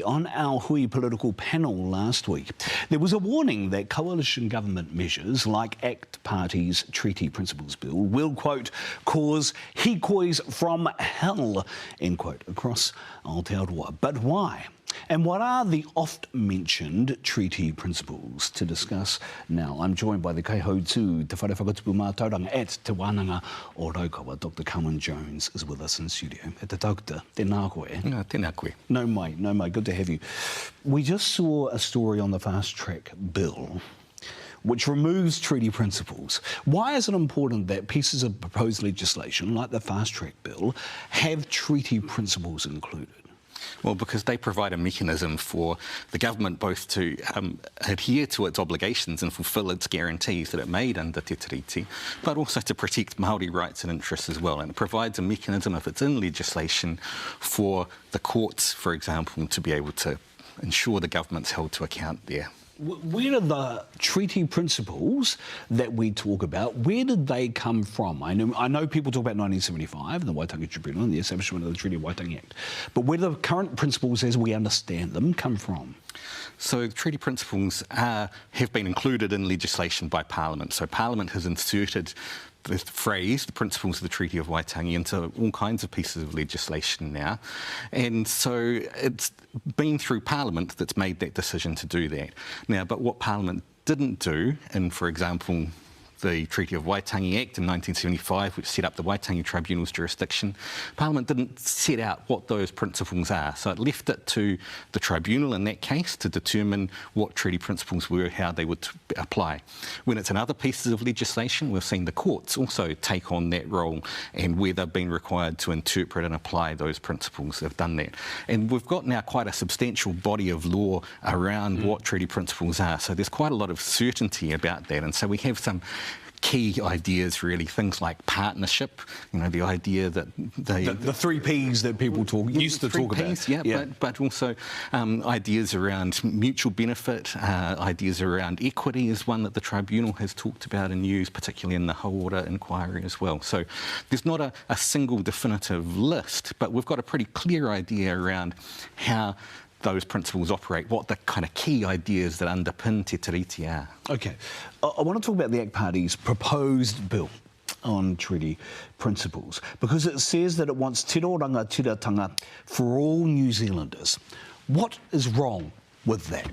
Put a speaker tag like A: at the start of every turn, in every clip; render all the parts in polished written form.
A: on our Hui political panel last week, there was a warning that coalition government measures like ACT Party's Treaty Principles Bill will, quote, cause hikois from hell, end quote, across Aotearoa. But why? And what are the oft-mentioned treaty principles? To discuss now, I'm joined by the Kaihautū Te Whare Whakatupu Mātauranga at Te Wānanga o Raukawa. Dr. Carwyn Jones is with us in studio. E te tauta, tēnā koe.
B: Tēnā koe.
A: No mai, good to have you. We just saw a story on the fast-track bill which removes treaty principles. Why is it important that pieces of proposed legislation, like the fast-track bill, have treaty principles included?
B: Well, because they provide a mechanism for the government both to adhere to its obligations and fulfil its guarantees that it made under Te Tiriti, but also to protect Māori rights and interests as well. And it provides a mechanism, if it's in legislation, for the courts, for example, to be able to ensure the government's held to account there.
A: Where are the treaty principles that we talk about, where did they come from? I know people talk about 1975 and the Waitangi Tribunal and the establishment of the Treaty of Waitangi Act, but where do the current principles as we understand them come from?
B: So the treaty principles have been included in legislation by Parliament. So Parliament has inserted the phrase, the principles of the Treaty of Waitangi, into all kinds of pieces of legislation now. And so it's been through Parliament that's made that decision to do that. Now, but what Parliament didn't do, and for example, the Treaty of Waitangi Act in 1975, which set up the Waitangi Tribunal's jurisdiction, Parliament didn't set out what those principles are. So it left it to the tribunal in that case to determine what treaty principles were, how they would apply. When it's in other pieces of legislation, we've seen the courts also take on that role, and where they've been required to interpret and apply those principles, they've done that. And we've got now quite a substantial body of law around what treaty principles are. So there's quite a lot of certainty about that. And so we have some key ideas, really, things like partnership, you know, the idea that
A: the three Ps that people used to talk about.
B: Yeah. But also ideas around mutual benefit, ideas around equity is one that the tribunal has talked about and used, particularly in the Hauora inquiry as well. So there's not a single definitive list, but we've got a pretty clear idea around how those principles operate, what the kind of key ideas that underpin Te Tiriti are.
A: OK. I want to talk about the ACT Party's proposed bill on treaty principles, because it says that it wants tiroranga tiratanga for all New Zealanders. What is wrong with that?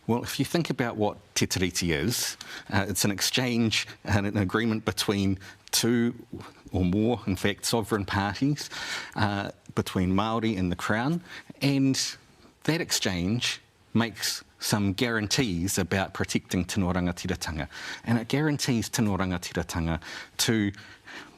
B: Well, if you think about what Te Tiriti is, it's an exchange and an agreement between two or more, in fact, sovereign parties, between Māori and the Crown, and that exchange makes some guarantees about protecting tino rangatiratanga, and it guarantees tino rangatiratanga to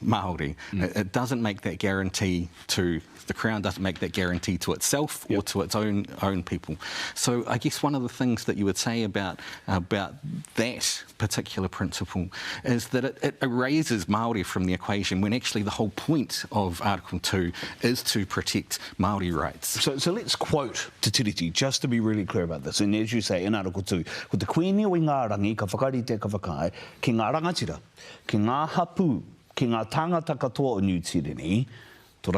B: Māori. It doesn't make that guarantee to the Crown, doesn't make that guarantee to itself or to its own people. So I guess one of the things that you would say about that particular principle is that it erases Māori from the equation, when actually the whole point of Article 2 is to protect Māori rights.
A: So let's quote Te Tiriti, just to be really clear about this. And as you say, in Article 2, ko te koini o i ngā rangi ka whakarite ka whakae ki ngā rangatira, ki ngā hapu, ki ngā tangata katoa o New Tireni, so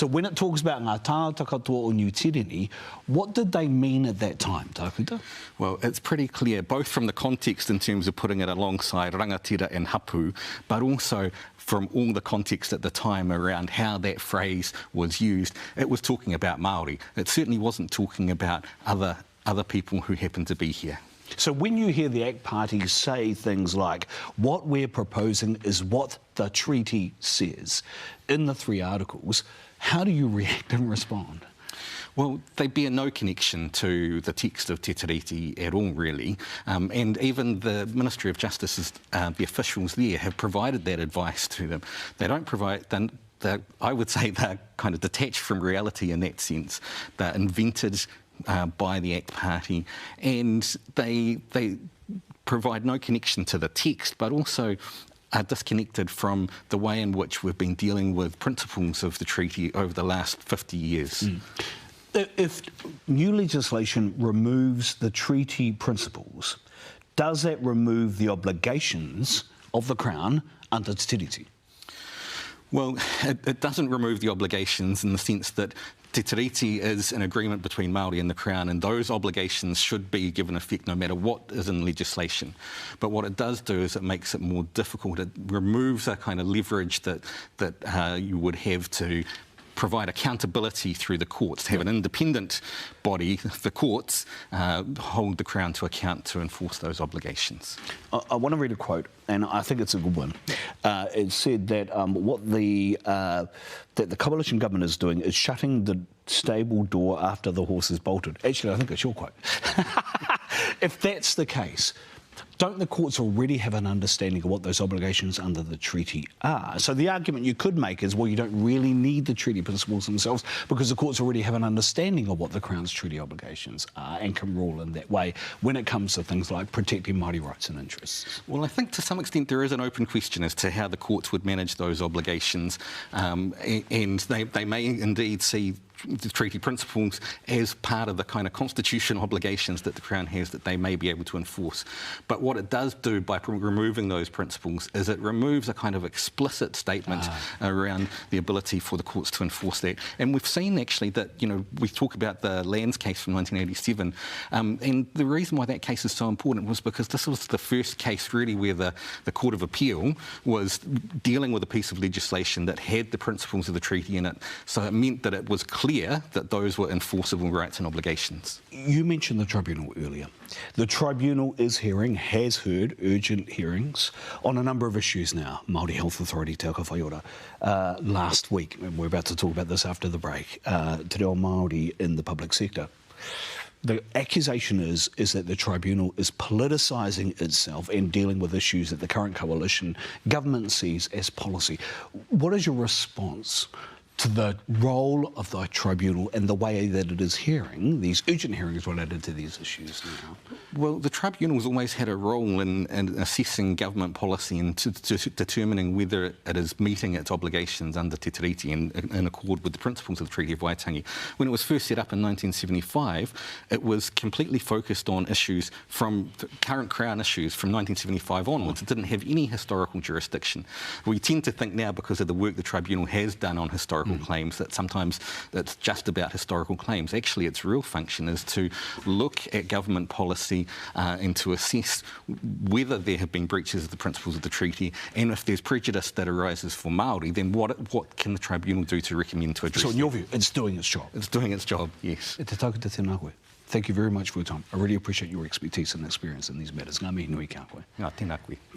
A: when it talks about ngā tāngata katoa o New Tireni, what did they mean at that time, Tākuta?
B: Well, it's pretty clear, both from the context in terms of putting it alongside rangatira and hapu, but also from all the context at the time around how that phrase was used. It was talking about Māori. It certainly wasn't talking about other people who happen to be here.
A: So when you hear the ACT Party say things like, what we're proposing is what the treaty says in the three articles, how do you react and respond?
B: Well, they bear no connection to the text of Te Tiriti at all, really. And even the Ministry of Justice, the officials there, have provided that advice to them. They don't provide... I would say they're kind of detached from reality in that sense. They're invented by the ACT Party, and they provide no connection to the text, but also are disconnected from the way in which we've been dealing with principles of the treaty over the last 50 years.
A: If new legislation removes the treaty principles, does that remove the obligations of the Crown under Te Tiriti?
B: Well, it doesn't remove the obligations in the sense that Te Tiriti is an agreement between Māori and the Crown, and those obligations should be given effect no matter what is in legislation. But what it does do is it makes it more difficult. It removes a kind of leverage that you would have to provide accountability through the courts, to have an independent body, the courts, hold the Crown to account to enforce those obligations.
A: I want to read a quote, and I think it's a good one. It said that that the coalition government is doing is shutting the stable door after the horse is bolted. Actually, I think it's your quote. If that's the case, don't the courts already have an understanding of what those obligations under the treaty are? So the argument you could make is, well, you don't really need the treaty principles themselves because the courts already have an understanding of what the Crown's treaty obligations are and can rule in that way when it comes to things like protecting Māori rights and interests.
B: Well, I think to some extent there is an open question as to how the courts would manage those obligations, and they may indeed see the treaty principles as part of the kind of constitutional obligations that the Crown has that they may be able to enforce. But what it does do by removing those principles is it removes a kind of explicit statement around the ability for the courts to enforce that. And we've seen actually that, you know, we talk about the Lands case from 1987, and the reason why that case is so important was because this was the first case really where the Court of Appeal was dealing with a piece of legislation that had the principles of the treaty in it. So it meant that it was clear that those were enforceable rights and obligations.
A: You mentioned the tribunal earlier. The tribunal has heard urgent hearings on a number of issues now. Māori Health Authority, Te Aka Whaiora, last week, and we're about to talk about this after the break, Te Reo Māori in the public sector. The accusation is that the tribunal is politicising itself and dealing with issues that the current coalition government sees as policy. What is your response to the role of the tribunal and the way that it is hearing these urgent hearings related to these issues now?
B: Well, the tribunal's always had a role in assessing government policy and to determining whether it is meeting its obligations under Te Tiriti in accord with the principles of the Treaty of Waitangi. When it was first set up in 1975, it was completely focused on issues from current Crown issues from 1975 onwards. It didn't have any historical jurisdiction. We tend to think now, because of the work the tribunal has done on historical claims, that sometimes it's just about historical claims. Actually, its real function is to look at government policy and to assess whether there have been breaches of the principles of the treaty, and if there's prejudice that arises for Māori, then what can the tribunal do to recommend to address
A: So in your view, it's doing its job?
B: It's doing its job, yes.
A: Te taukata tēnā koe. Thank you very much for your time. I really appreciate your expertise and experience in these matters. Ngā mihi nui kā koe.
B: Ngā tēnā koe.